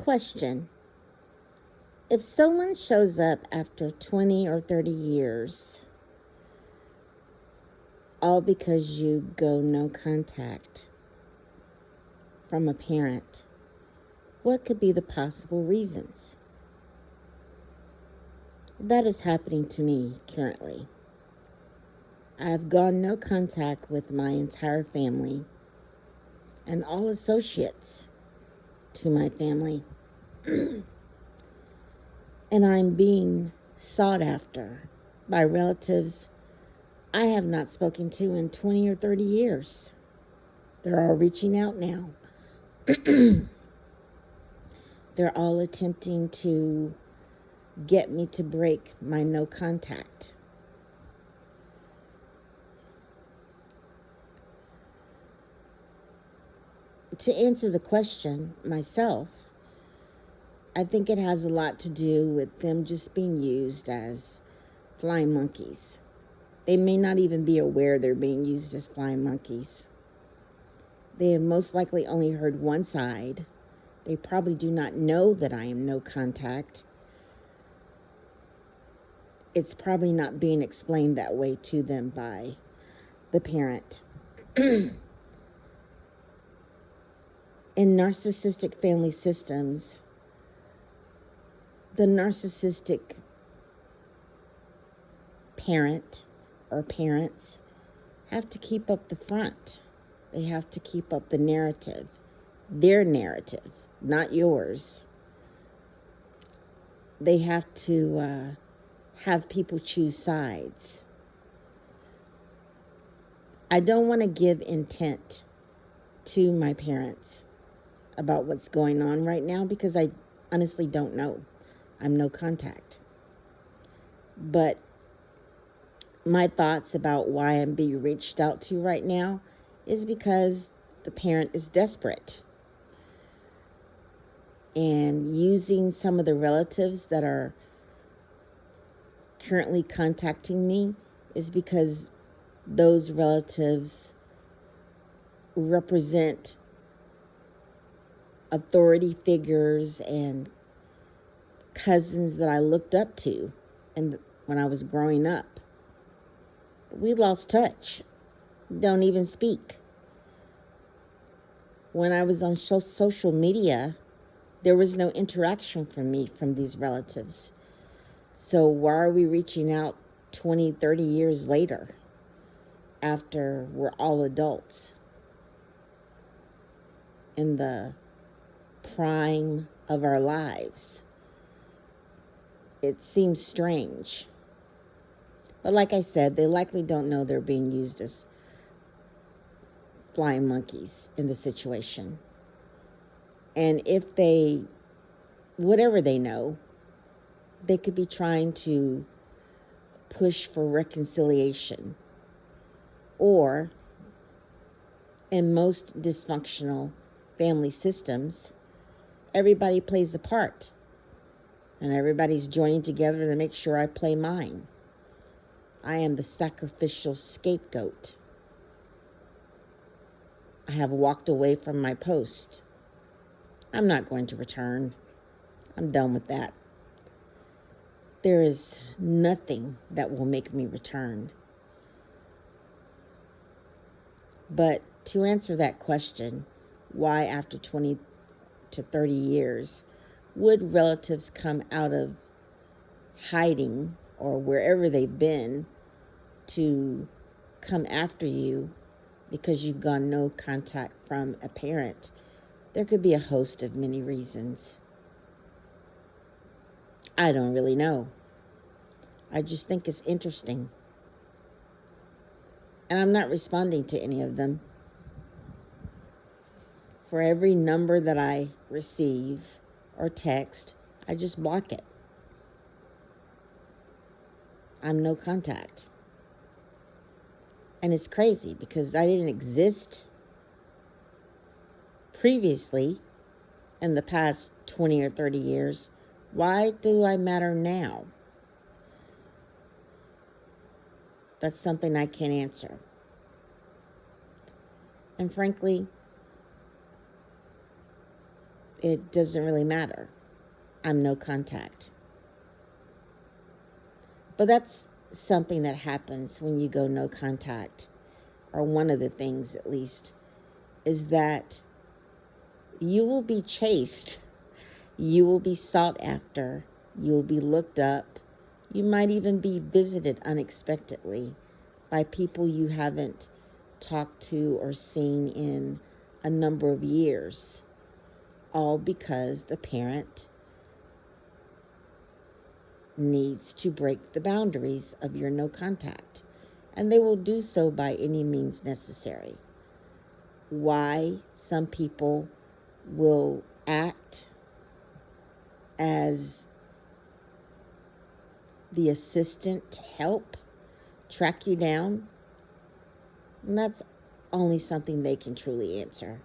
Question. If someone shows up after 20 or 30 years, all because you go no contact from a parent, what could be the possible reasons? That is happening to me currently. I've gone no contact with my entire family and all associates to my family. And I'm being sought after by relatives I have not spoken to in 20 or 30 years. They're all reaching out now. They're all attempting to get me to break my no contact. To answer the question myself, I think it has a lot to do with them just being used as flying monkeys. They may not even be aware they're being used as flying monkeys. They have most likely only heard one side. They probably do not know that I am no contact. It's probably not being explained that way to them by the parent. In narcissistic family systems, the narcissistic parent or parents have to keep up the front. They have to keep up the narrative, their narrative, not yours. They have to have people choose sides. I don't want to give intent to my parents about what's going on right now because I honestly don't know. I'm no contact. But my thoughts about why I'm being reached out to right now is because the parent is desperate and using some of the relatives that are currently contacting me is because those relatives represent authority figures and cousins that I looked up to when I was growing up. We lost touch. Don't even speak. When I was on social media, there was no interaction from me from these relatives. So why are we reaching out 20, 30 years later after we're all adults in the prime of our lives? It seems strange. But like I said, they likely don't know they're being used as flying monkeys in the situation. And if they, whatever they know, they could be trying to push for reconciliation. Or, in most dysfunctional family systems, everybody plays a part. And everybody's joining together to make sure I play mine. I am the sacrificial scapegoat. I have walked away from my post. I'm not going to return. I'm done with that. There is nothing that will make me return. But to answer that question, why after 20 to 30 years would relatives come out of hiding or wherever they've been to come after you because you've gone no contact from a parent? There could be a host of many reasons. I don't really know. I just think it's interesting. And I'm not responding to any of them. For every number that I receive or text, I just block it. I'm no contact. And it's crazy because I didn't exist previously in the past 20 or 30 years. Why do I matter now? That's something I can't answer. And frankly, it doesn't really matter. I'm no contact. But that's something that happens when you go no contact, or one of the things at least, is that you will be chased, you will be sought after, you will be looked up, you might even be visited unexpectedly by people you haven't talked to or seen in a number of years, all because the parent needs to break the boundaries of your no contact. And they will do so by any means necessary. Why some people will act as the assistant to help track you down, and that's only something they can truly answer.